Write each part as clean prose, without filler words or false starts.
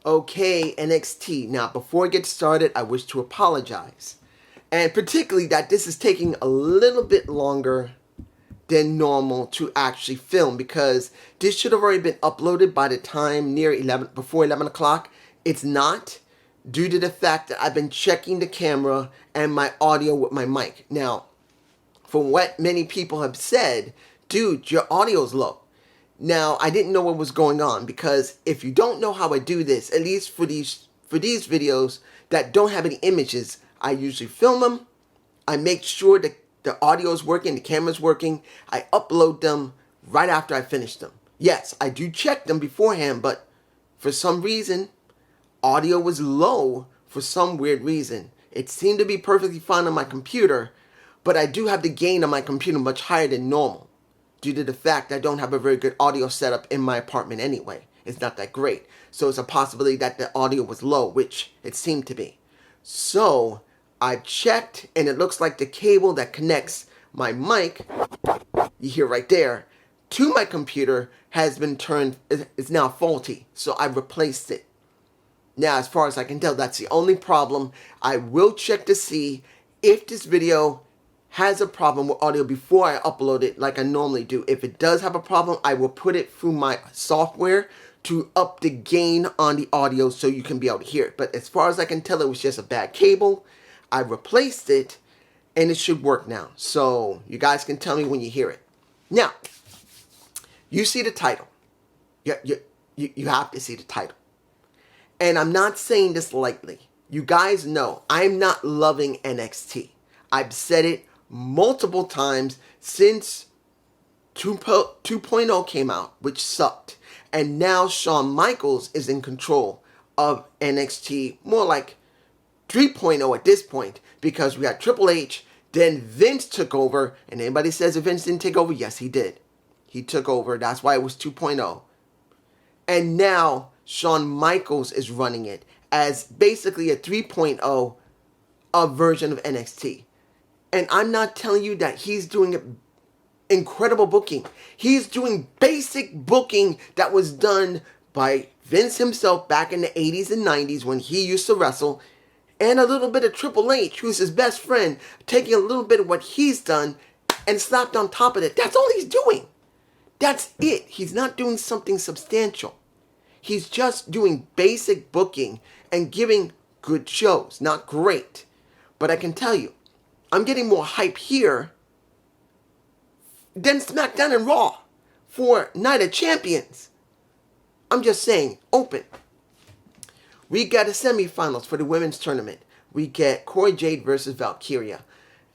Okay, NXT. Now, before I get started, I wish to apologize. And particularly that this is taking a little bit longer than normal to actually film, because this should have already been uploaded by the time before 11 o'clock. It's not, due to the fact that I've been checking the camera and my audio with my mic. Now, from what many people have said, dude, your audio's low. Now, I didn't know what was going on, because if you don't know how I do this, at least for these videos that don't have any images, I usually film them. I make sure that the audio is working, the camera's working. I upload them right after I finish them. Yes, I do check them beforehand, but for some reason, audio was low for some weird reason. It seemed to be perfectly fine on my computer, but I do have the gain on my computer much higher than normal, due to the fact I don't have a very good audio setup in my apartment anyway. It's not that great. So it's a possibility that the audio was low, which it seemed to be. So I checked, and it looks like the cable that connects my mic, you hear right there, to my computer has been turned, is now faulty. So I replaced it. Now, as far as I can tell, that's the only problem. I will check to see if this video has a problem with audio before I upload it like I normally do. If it does have a problem, I will put it through my software to up the gain on the audio so you can be able to hear it. But as far as I can tell, it was just a bad cable. I replaced it, and it should work now. So you guys can tell me when you hear it. Now, you see the title. You have to see the title. And I'm not saying this lightly. You guys know I'm not loving NXT. I've said it multiple times since 2.0 came out, which sucked. And now Shawn Michaels is in control of NXT, more like 3.0 at this point, because we got Triple H, then Vince took over, and anybody says if Vince didn't take over, yes, he did. He took over, that's why it was 2.0. And now Shawn Michaels is running it as basically a 3.0 version of NXT. And I'm not telling you that he's doing incredible booking. He's doing basic booking that was done by Vince himself back in the 80s and 90s when he used to wrestle, and a little bit of Triple H, who's his best friend, taking a little bit of what he's done and slapped on top of it. That's all he's doing. That's it. He's not doing something substantial. He's just doing basic booking and giving good shows. Not great. But I can tell you, I'm getting more hype here than SmackDown and Raw for Night of Champions. I'm just saying, open. We got a semifinals for the women's tournament. We get Cora Jade versus Valkyria.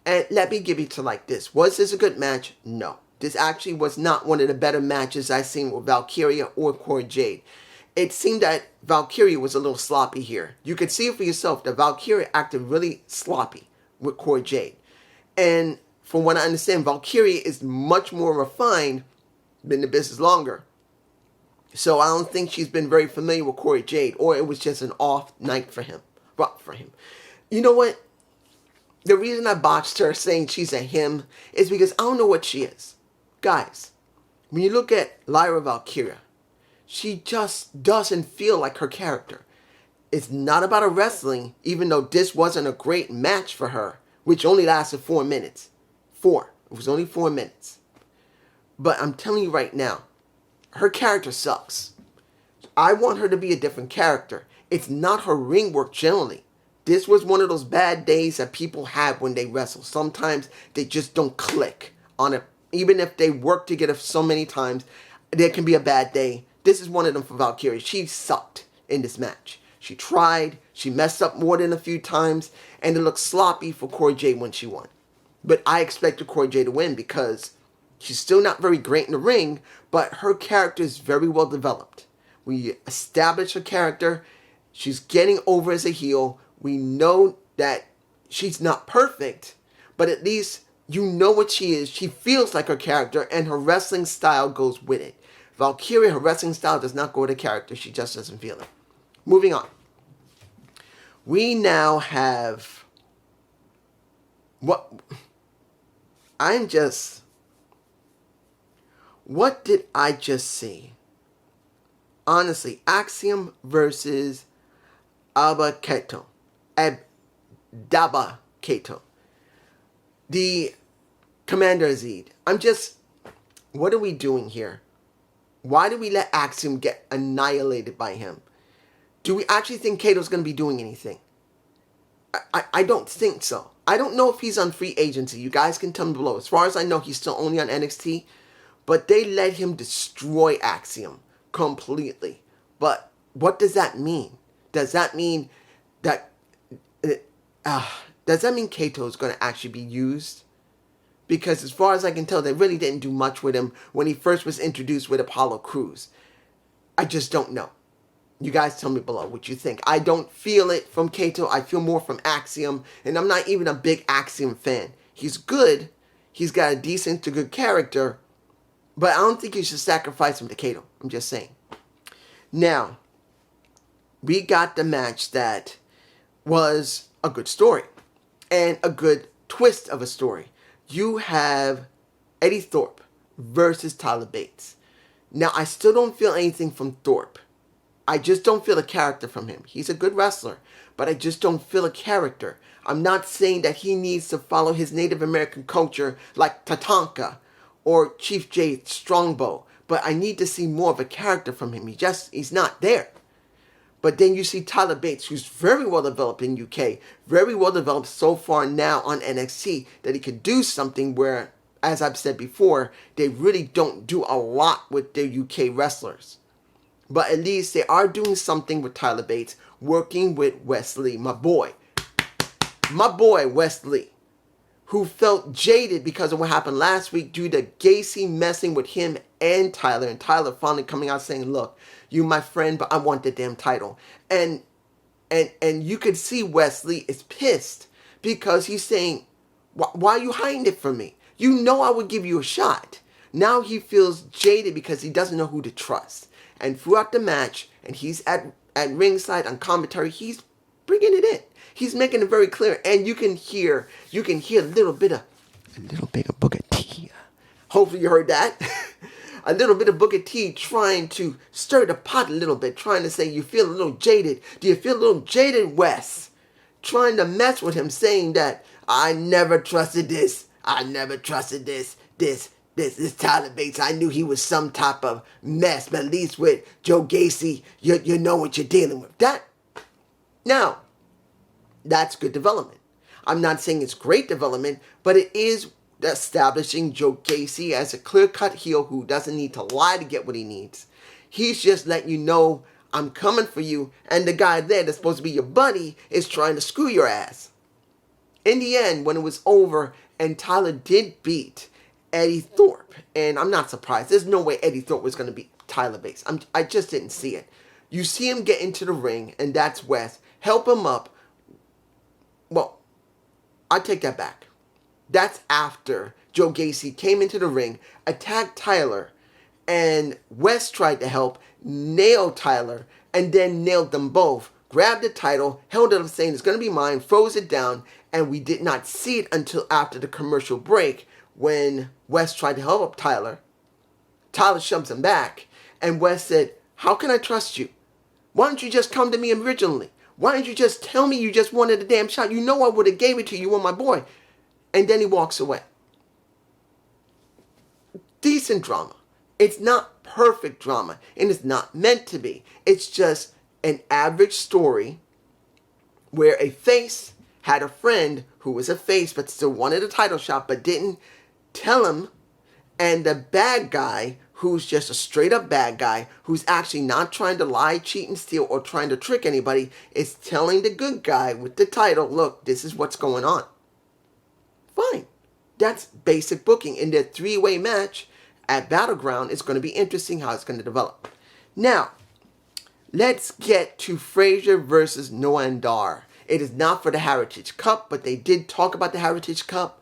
And let me give it to like this. Was this a good match? No. This actually was not one of the better matches I've seen with Valkyria or Cora Jade. It seemed that Valkyria was a little sloppy here. You could see it for yourself that Valkyria acted really sloppy with Cora Jade. And from what I understand, Valkyria is much more refined, been in the business longer. So I don't think she's been very familiar with Cora Jade, or it was just an off night for him. You know what? The reason I botched her saying she's a him is because I don't know what she is. Guys, when you look at Lyra Valkyria, she just doesn't feel like her character. It's not about her wrestling, even though this wasn't a great match for her, which only lasted 4 minutes. It was only 4 minutes. But I'm telling you right now, her character sucks. I want her to be a different character. It's not her ring work generally. This was one of those bad days that people have when they wrestle. Sometimes they just don't click on it. Even if they work together so many times, there can be a bad day. This is one of them for Valkyria. She sucked in this match. She tried. She messed up more than a few times. And it looked sloppy for Cora Jade when she won. But I expected Cora Jade to win because she's still not very great in the ring, but her character is very well developed. We established her character. She's getting over as a heel. We know that she's not perfect, but at least you know what she is. She feels like her character, and her wrestling style goes with it. Valkyria, her wrestling style does not go with her character. She just doesn't feel it. Moving on. We now have... What did I just see? honestly, Axiom versus Alba Keto. Abdaba Keto. The Commander Azid. What are we doing here? Why do we let Axiom get annihilated by him? Do we actually think Kato's going to be doing anything? I don't think so. I don't know if he's on free agency. You guys can tell me below. As far as I know, he's still only on NXT. But they let him destroy Axiom completely. But what does that mean? Does that mean that... does that mean Kato is going to actually be used? Because as far as I can tell, they really didn't do much with him when he first was introduced with Apollo Crews. I just don't know. You guys tell me below what you think. I don't feel it from Kato. I feel more from Axiom. And I'm not even a big Axiom fan. He's good. He's got a decent to good character. But I don't think you should sacrifice him to Kato. I'm just saying. Now, we got the match that was a good story. And a good twist of a story. You have Eddie Thorpe versus Tyler Bates. Now, I still don't feel anything from Thorpe. I just don't feel a character from him. He's a good wrestler, but I just don't feel a character. I'm not saying that he needs to follow his Native American culture like Tatanka or Chief Jay Strongbow, but I need to see more of a character from him. He's not there. But then you see Tyler Bates, who's very well developed in UK, very well developed so far now on NXT, that he could do something where, as I've said before, they really don't do a lot with their UK wrestlers. But at least they are doing something with Tyler Bates, working with Wesley, my boy Wesley, who felt jaded because of what happened last week due to Gacy messing with him and Tyler finally coming out saying, look, you my friend, but I want the damn title. And you could see Wesley is pissed because he's saying, why are you hiding it from me? You know I would give you a shot. Now he feels jaded because he doesn't know who to trust. And throughout the match, and he's at ringside on commentary, he's bringing it in. He's making it very clear, and you can hear a little bit of Booker T. Hopefully you heard that. A little bit of Booker T trying to stir the pot a little bit, trying to say you feel a little jaded. Do you feel a little jaded, Wes? Trying to mess with him, saying that I never trusted this. I never trusted this Tyler Bates. I knew he was some type of mess, but at least with Joe Gacy, you know what you're dealing with. Now, that's good development. I'm not saying it's great development, but it is establishing Joe Gacy as a clear-cut heel who doesn't need to lie to get what he needs. He's just letting you know, I'm coming for you, and the guy there that's supposed to be your buddy is trying to screw your ass. In the end, when it was over, and Tyler did beat Eddie Thorpe, and I'm not surprised. There's no way Eddie Thorpe was going to beat Tyler Bates. I just didn't see it. You see him get into the ring, and that's Wes. Help him up. Well, I take that back. That's after Joe Gacy came into the ring, attacked Tyler, and Wes tried to help, nailed Tyler, and then nailed them both. Grabbed the title, held it up saying it's going to be mine, froze it down, and we did not see it until after the commercial break when Wes tried to help up Tyler. Tyler shoves him back, and Wes said, how can I trust you? Why don't you just come to me originally? Why didn't you just tell me you just wanted a damn shot? You know I would have gave it to you. You were my boy. And then he walks away. Decent drama. It's not perfect drama, and it's not meant to be. It's just an average story where a face had a friend who was a face but still wanted a title shot but didn't tell him, and the bad guy who's just a straight up bad guy who's actually not trying to lie, cheat, and steal or trying to trick anybody is telling the good guy with the title, look, this is what's going on. Fine. That's basic booking. In their three-way match at Battleground, it's going to be interesting how it's going to develop. Now, let's get to Frazier versus Noah and Dar. It is not for the Heritage Cup, but they did talk about the Heritage Cup,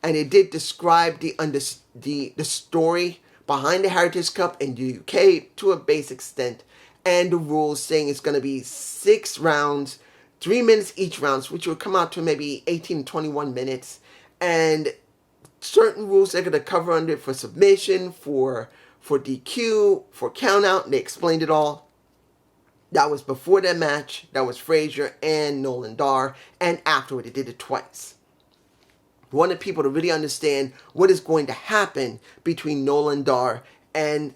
and they did describe the story behind the Heritage Cup in the UK to a basic extent, and the rules saying it's going to be 6 rounds, 3 minutes each round, which will come out to maybe 18 to 21 minutes, and certain rules they're going to cover under for submission, for DQ, for count out, and they explained it all. That was before that match. That was Frazier and Nolan Dar. And afterward, they did it twice. Wanted people to really understand what is going to happen between Nolan Dar and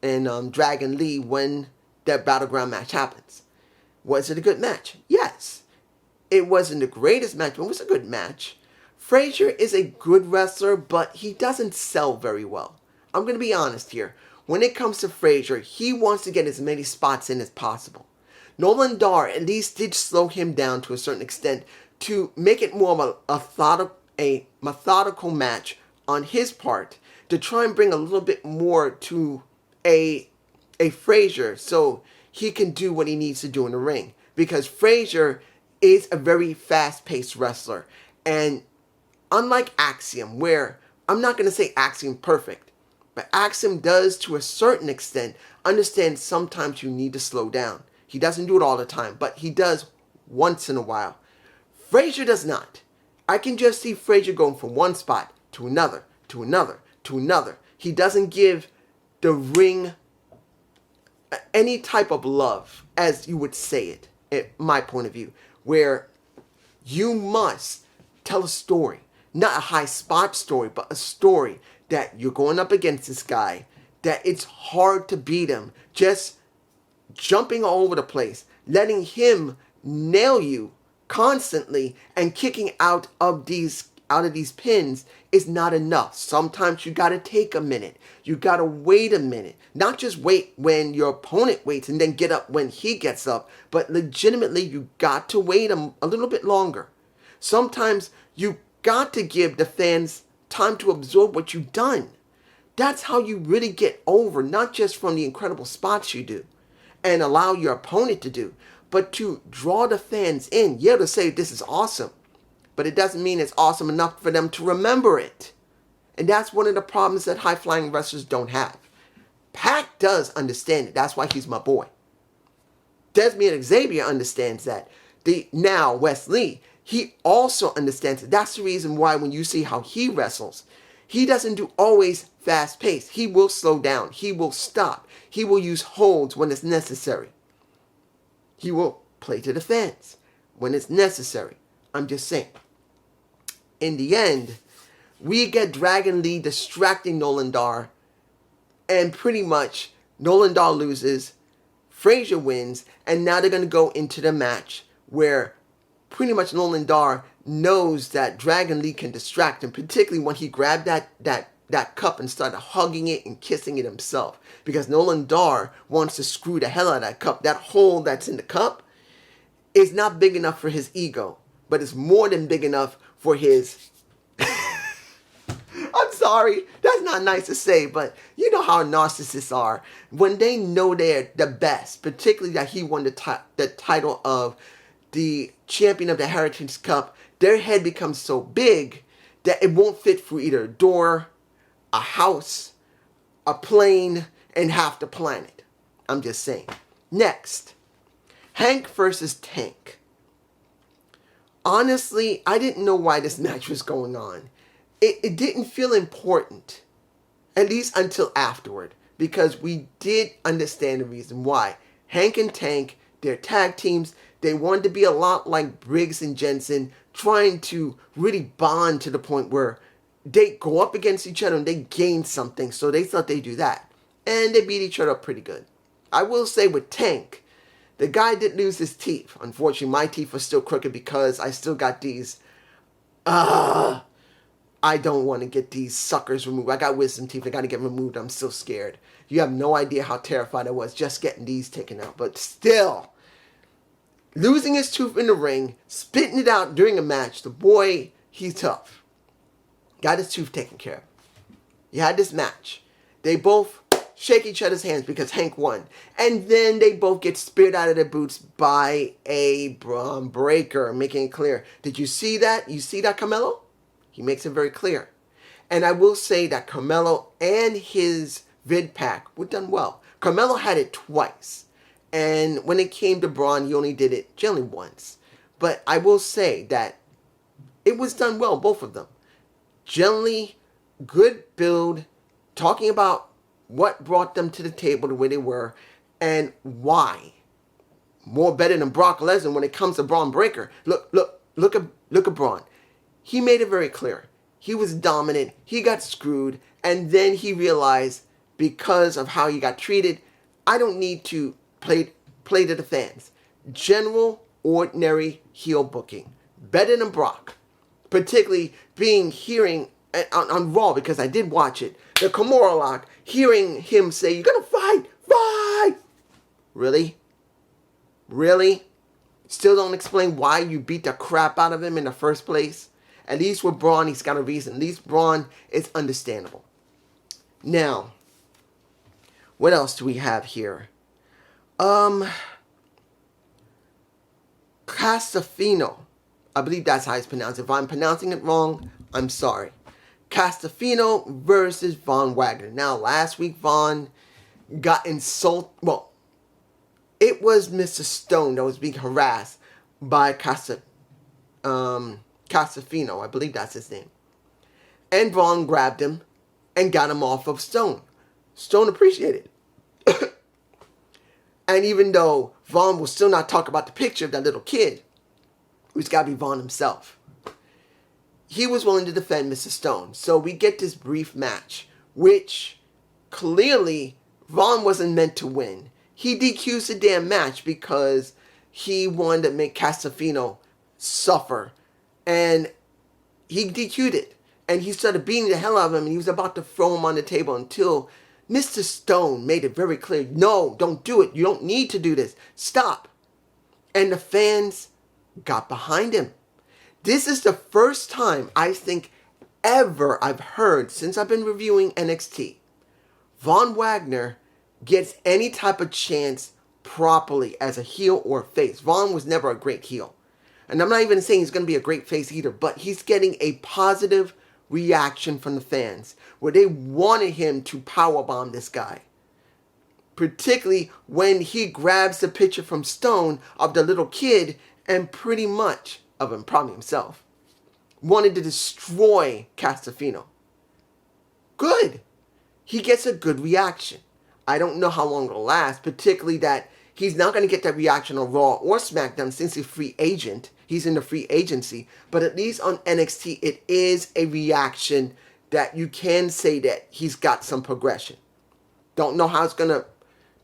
Dragon Lee when that Battleground match happens. Was it a good match? Yes. It wasn't the greatest match, but it was a good match. Frazier is a good wrestler, but he doesn't sell very well. I'm going to be honest here. When it comes to Frazier, he wants to get as many spots in as possible. Nolan Dar at least did slow him down to a certain extent to make it more of a methodical match on his part to try and bring a little bit more to a Frazier so he can do what he needs to do in the ring. Because Frazier is a very fast-paced wrestler. And unlike Axiom, where I'm not going to say Axiom perfect, but Axiom does, to a certain extent, understand sometimes you need to slow down. He doesn't do it all the time, but he does once in a while. Frazier does not. I can just see Frazier going from one spot to another, to another, to another. He doesn't give the ring any type of love, as you would say it, at my point of view, where you must tell a story. Not a high spot story, but a story that you're going up against this guy, that it's hard to beat him. Just jumping all over the place, letting him nail you constantly and kicking out of these pins is not enough. Sometimes you got to take a minute. You got to wait a minute. Not just wait when your opponent waits and then get up when he gets up, but legitimately you got to wait a little bit longer. Sometimes you got to give the fans time to absorb what you've done. That's how you really get over, not just from the incredible spots you do and allow your opponent to do, but to draw the fans in. Yeah, to say this is awesome, but it doesn't mean it's awesome enough for them to remember it. And that's one of the problems that high-flying wrestlers don't have. Pac does understand it. That's why he's my boy. Desmond Xavier understands that. Now, Wes Lee, he also understands it. That's the reason why when you see how he wrestles, he doesn't do always fast-paced. He will slow down. He will stop. He will use holds when it's necessary. He will play to the fans when it's necessary. I'm just saying. In the end, we get Dragon Lee distracting Nolan Dar, and pretty much Nolan Dar loses, Frazier wins, and now they're going to go into the match where pretty much Nolan Dar knows that Dragon Lee can distract him, particularly when he grabbed that cup and started hugging it and kissing it himself. Because Nolan Dar wants to screw the hell out of that cup. That hole that's in the cup is not big enough for his ego, but it's more than big enough for his... I'm sorry, that's not nice to say, but you know how narcissists are. When they know they're the best, particularly that he won the title of the champion of the Heritage Cup, their head becomes so big that it won't fit through either a door, a house, a plane, and half the planet. I'm just saying. Next, Hank versus Tank. Honestly, I didn't know why this match was going on. It didn't feel important, at least until afterward, because we did understand the reason why. Hank and Tank, they're tag teams. They wanted to be a lot like Briggs and Jensen, trying to really bond to the point where they go up against each other and they gain something, so they thought they'd do that. And they beat each other up pretty good. I will say with Tank, the guy did lose his teeth. Unfortunately, my teeth are still crooked because I still got these... I don't want to get these suckers removed. I got wisdom teeth. I got to get removed. I'm still scared. You have no idea how terrified I was just getting these taken out. But still, losing his tooth in the ring, spitting it out during a match, the boy, he's tough. Got his tooth taken care of. You had this match. They both shake each other's hands because Hank won. And then they both get speared out of their boots by a breaker, making it clear. Did you see that? You see that, Carmelo? He makes it very clear. And I will say that Carmelo and his vid pack were done well. Carmelo had it twice. And when it came to Braun, he only did it generally once. But I will say that it was done well, both of them. Generally, good build, talking about what brought them to the table the way they were, and why. more better than Brock Lesnar when it comes to Braun Breaker. Look at Braun. He made it very clear. He was dominant. He got screwed. And then he realized, because of how he got treated, I don't need to play to the fans. General, ordinary heel booking. Better than Brock. Particularly hearing on Raw, because I did watch it, the Kimura lock, hearing him say, "You're going to fight! Fight!" Really? Really? Still don't explain why you beat the crap out of him in the first place? At least with Braun, he's got a reason. At least Braun is understandable. Now, what else do we have here? Castafino. I believe that's how it's pronounced. If I'm pronouncing it wrong, I'm sorry. Castafino versus Von Wagner. Now, last week, Von got insulted. Well, it was Mr. Stone that was being harassed by Castafino. I believe that's his name. And Von grabbed him and got him off of Stone. Stone appreciated it. And even though Von will still not talk about the picture of that little kid, who's got to be Von himself, he was willing to defend Mr. Stone. So we get this brief match, which clearly Von wasn't meant to win. He DQs the damn match because he wanted to make Castafino suffer. And he DQ'd it. And he started beating the hell out of him, and he was about to throw him on the table until Mr. Stone made it very clear, "No, don't do it. You don't need to do this. Stop." And the fans got behind him. This is the first time, I think, ever I've heard, since I've been reviewing NXT, Von Wagner gets any type of chance properly as a heel or face. Von was never a great heel. And I'm not even saying he's going to be a great face either, but he's getting a positive reaction from the fans, where they wanted him to powerbomb this guy. Particularly when he grabs the picture from Stone of the little kid and pretty much of him, probably himself, wanted to destroy Castafino. Good. He gets a good reaction. I don't know how long it'll last, particularly that he's not going to get that reaction on Raw or SmackDown since he's a free agent. He's in the free agency. But at least on NXT, it is a reaction that you can say that he's got some progression. Don't know how it's going to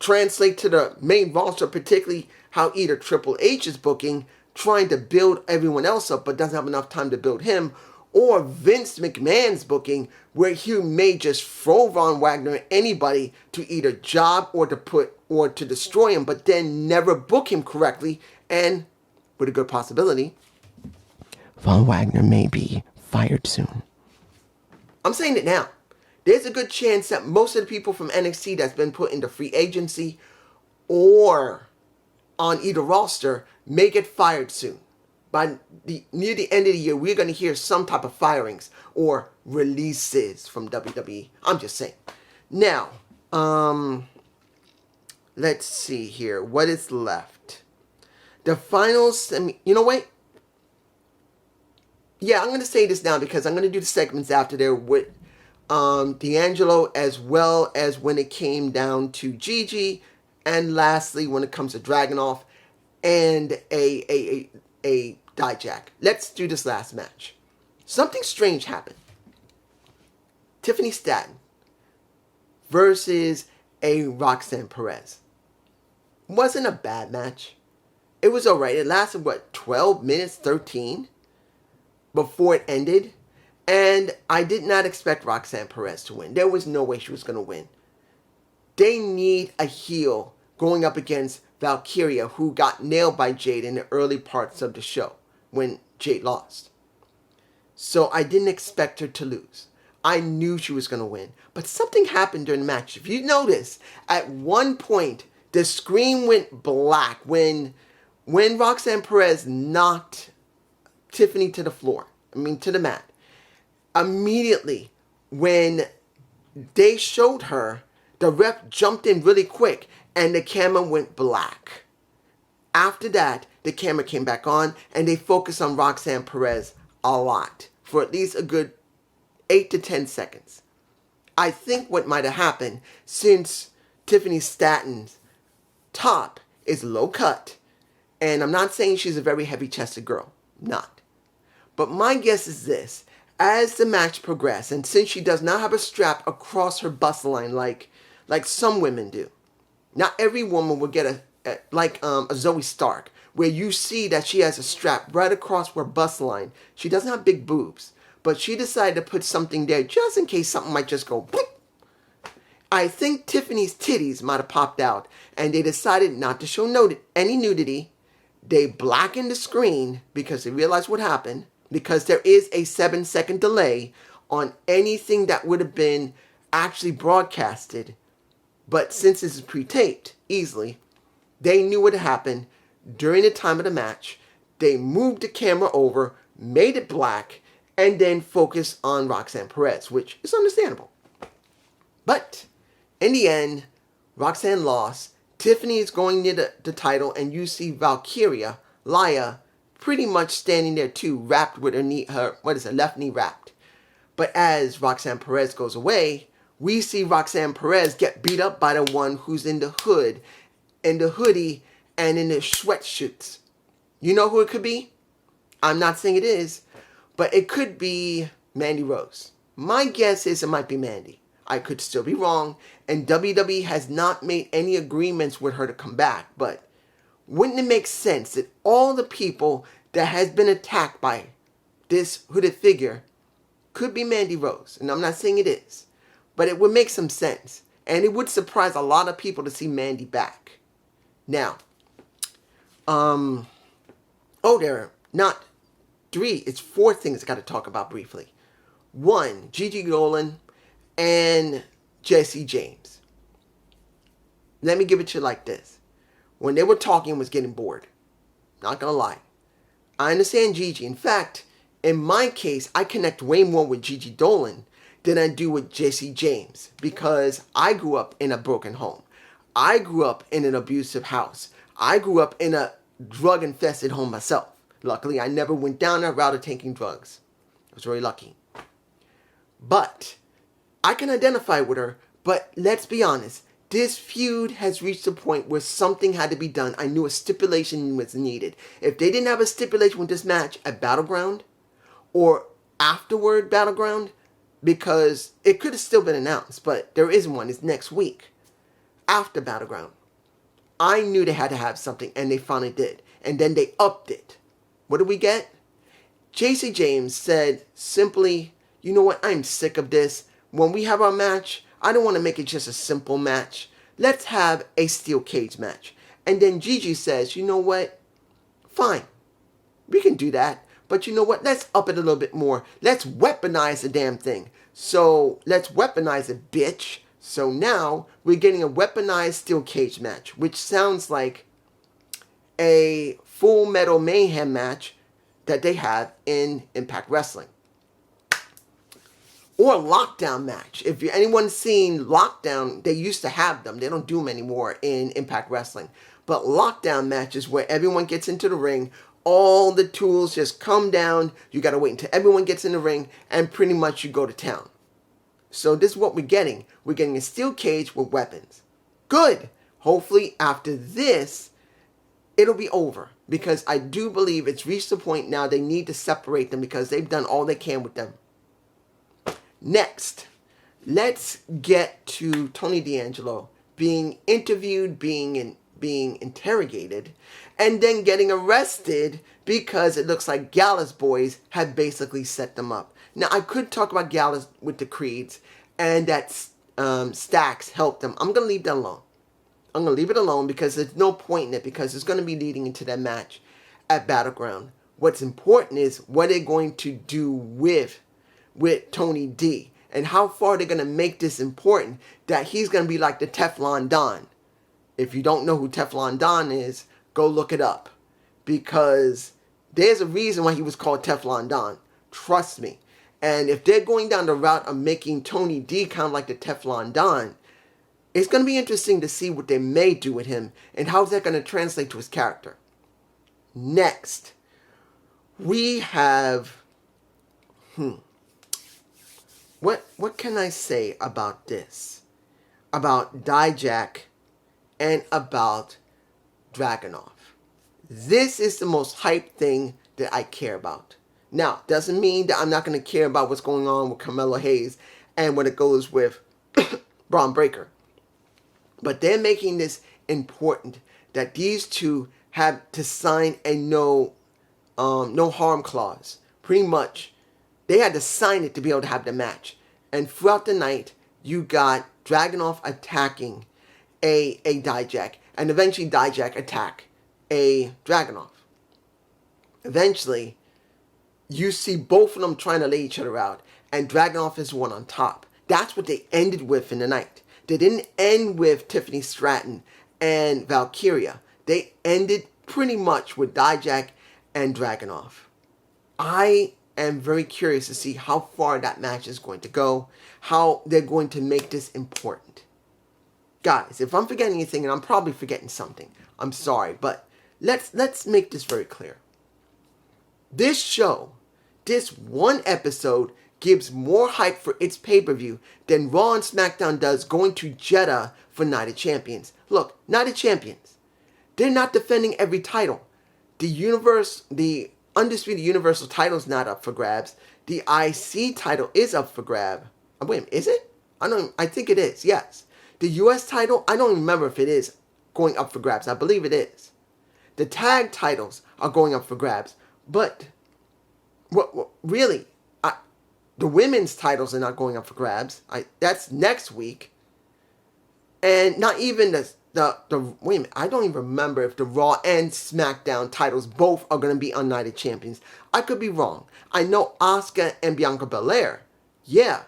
translate to the main roster, particularly how either Triple H is booking, trying to build everyone else up, but doesn't have enough time to build him, or Vince McMahon's booking, where he may just throw Von Wagner at anybody to either job or to destroy him, but then never book him correctly, and with a good possibility, Von Wagner may be fired soon. I'm saying it now. There's a good chance that most of the people from NXT that's been put into free agency or on either roster may get fired soon. Near the end of the year, we're going to hear some type of firings or releases from WWE. I'm just saying. Now, let's see here. What is left? The finals. You know what? Yeah, I'm going to say this now because I'm going to do the segments after there with D'Angelo, as well as when it came down to Gigi, and lastly when it comes to Dragunov and a Dijak. Let's do this last match. Something strange happened. Tiffany Stratton versus a Roxanne Perez. Wasn't a bad match. It was alright. It lasted, 12 minutes, 13? Before it ended. And I did not expect Roxanne Perez to win. There was no way she was going to win. They need a heel going up against Valkyria, who got nailed by Jade in the early parts of the show when Jade lost. So I didn't expect her to lose. I knew she was going to win. But something happened during the match. If you notice, at one point, the screen went black when Roxanne Perez knocked Tiffany to the floor. To the mat. Immediately, when they showed her, the ref jumped in really quick and the camera went black. After that, the camera came back on and they focused on Roxanne Perez a lot for at least a good 8 to 10 seconds. I think what might have happened, since Tiffany Stratton's top is low cut And I'm not saying she's a very heavy-chested girl. Not. But my guess is this. As the match progressed, and since she does not have a strap across her bust line like some women do, not every woman will get a Zoe Stark, where you see that she has a strap right across her bust line. She doesn't have big boobs, but she decided to put something there just in case something might just go boop. I think Tiffany's titties might have popped out, and they decided not to show any nudity. They blackened the screen because they realized what happened, because there is a 7-second delay on anything that would have been actually broadcasted. But since this is pre-taped easily, they knew what happened during the time of the match. They moved the camera over, made it black, and then focused on Roxanne Perez, which is understandable. But in the end, Roxanne lost. Tiffany is going near the title, and you see Valkyria, Laya, pretty much standing there too, wrapped with her left knee wrapped. But as Roxanne Perez goes away, we see Roxanne Perez get beat up by the one who's in the hood, in the hoodie, and in the sweatshirts. You know who it could be? I'm not saying it is, but it could be Mandy Rose. My guess is it might be Mandy. I could still be wrong, and WWE has not made any agreements with her to come back, but wouldn't it make sense that all the people that has been attacked by this hooded figure could be Mandy Rose? And I'm not saying it is, but it would make some sense, and it would surprise a lot of people to see Mandy back. Now, there are not 3, it's 4 things I got to talk about briefly. 1, Gigi Dolan and Jesse James. Let me give it to you like this. When they were talking, I was getting bored. Not gonna lie. I understand Gigi. In fact, in my case, I connect way more with Gigi Dolan than I do with Jesse James, because I grew up in a broken home. I grew up in an abusive house. I grew up in a drug-infested home myself. Luckily, I never went down that route of taking drugs. I was very lucky. But I can identify with her, but let's be honest. This feud has reached a point where something had to be done. I knew a stipulation was needed. If they didn't have a stipulation with this match at Battleground or afterward Battleground, because it could have still been announced, but there isn't one. It's next week after Battleground. I knew they had to have something, and they finally did. And then they upped it. What did we get? Jesse James said simply, you know what, I'm sick of this. When we have our match, I don't want to make it just a simple match. Let's have a steel cage match. And then Gigi says, you know what? Fine. We can do that. But you know what? Let's up it a little bit more. Let's weaponize the damn thing. So let's weaponize it, bitch. So now we're getting a weaponized steel cage match, which sounds like a Full Metal Mayhem match that they have in Impact Wrestling. Or a lockdown match. If anyone's seen Lockdown, they used to have them. They don't do them anymore in Impact Wrestling. But lockdown matches where everyone gets into the ring, all the tools just come down. You got to wait until everyone gets in the ring, and pretty much you go to town. So this is what we're getting. We're getting a steel cage with weapons. Good. Hopefully after this, it'll be over. Because I do believe it's reached the point now they need to separate them, because they've done all they can with them. Next, let's get to Tony D'Angelo being interviewed, being interrogated, and then getting arrested because it looks like Gallus boys had basically set them up. Now, I could talk about Gallus with the Creeds and that Stacks helped them. I'm going to leave that alone. I'm going to leave it alone because there's no point in it, because it's going to be leading into that match at Battleground. What's important is what they're going to do with Tony D, and how far they're going to make this important that he's going to be like the Teflon Don. If you don't know who Teflon Don is, go look it up, because there's a reason why he was called Teflon Don. Trust me. And if they're going down the route of making Tony D kind of like the Teflon Don, it's going to be interesting to see what they may do with him and how's that going to translate to his character. Next, we have What can I say about this? About Dijak and about Dragunov. This is the most hyped thing that I care about. Now, doesn't mean that I'm not going to care about what's going on with Carmelo Hayes and when it goes with Braun Breaker. But they're making this important that these two have to sign a no harm clause. Pretty much, they had to sign it to be able to have the match. And throughout the night, you got Dragunov attacking a Dijak, and eventually Dijak attack a Dragunov. Eventually, you see both of them trying to lay each other out, and Dragunov is one on top. That's what they ended with in the night. They didn't end with Tiffany Stratton and Valkyria. They ended pretty much with Dijak and Dragunov. I am very curious to see how far that match is going to go, how they're going to make this important. Guys, if I'm forgetting anything, and I'm probably forgetting something, I'm sorry, but let's make this very clear. This show, this one episode, gives more hype for its pay-per-view than Raw and SmackDown does going to Jeddah for Night of Champions. Look, Night of Champions, they're not defending every title. The Undisputed Universal title is not up for grabs. The IC title is up for grab. Wait a minute, is it? I think it is, yes. The US title, I don't remember if it is going up for grabs. I believe it is. The tag titles are going up for grabs. But, really, the women's titles are not going up for grabs. That's next week. And not even the wait a minute, I don't even remember if the Raw and SmackDown titles both are going to be on Night of Champions. I could be wrong. I know Asuka and Bianca Belair. Yeah.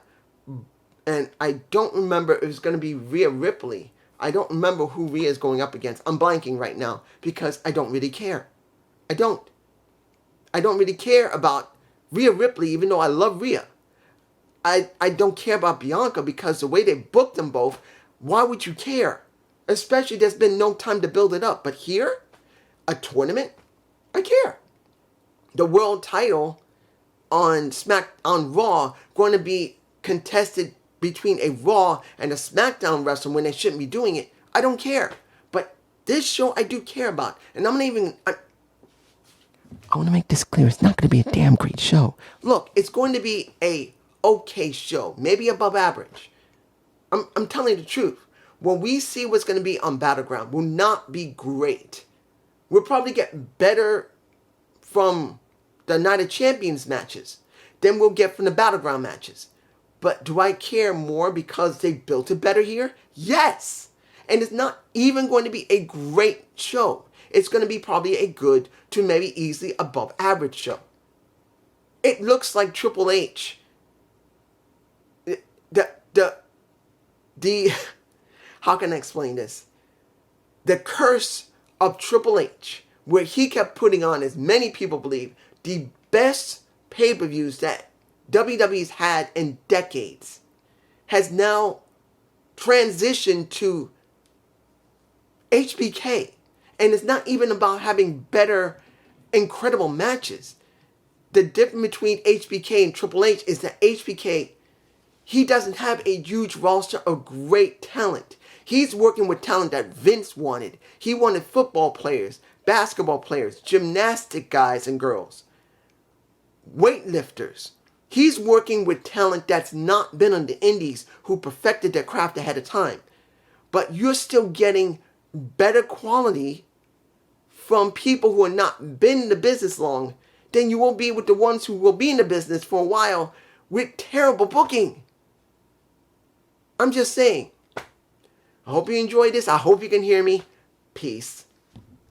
And I don't remember if it's going to be Rhea Ripley. I don't remember who Rhea is going up against. I'm blanking right now because I don't really care. I don't really care about Rhea Ripley, even though I love Rhea. I don't care about Bianca because the way they booked them both, why would you care? Especially there's been no time to build it up. But here, a tournament, I care. The world title on Raw going to be contested between a Raw and a SmackDown wrestler when they shouldn't be doing it. I don't care. But this show I do care about. And I want to make this clear. It's not going to be a damn great show. Look, it's going to be a okay show. Maybe above average. I'm telling you the truth. When we see what's going to be on Battleground, will not be great. We'll probably get better from the Night of Champions matches than we'll get from the Battleground matches. But do I care more because they built it better here? Yes! And it's not even going to be a great show. It's going to be probably a good to maybe easily above average show. It looks like Triple H. How can I explain this? The curse of Triple H, where he kept putting on, as many people believe, the best pay-per-views that WWE's had in decades, has now transitioned to HBK. And it's not even about having better, incredible matches. The difference between HBK and Triple H is that HBK, he doesn't have a huge roster of great talent. He's working with talent that Vince wanted. He wanted football players, basketball players, gymnastic guys and girls, weightlifters. He's working with talent that's not been on the indies who perfected their craft ahead of time. But you're still getting better quality from people who have not been in the business long than you will be with the ones who will be in the business for a while with terrible booking. I'm just saying. I hope you enjoyed this. I hope you can hear me. Peace.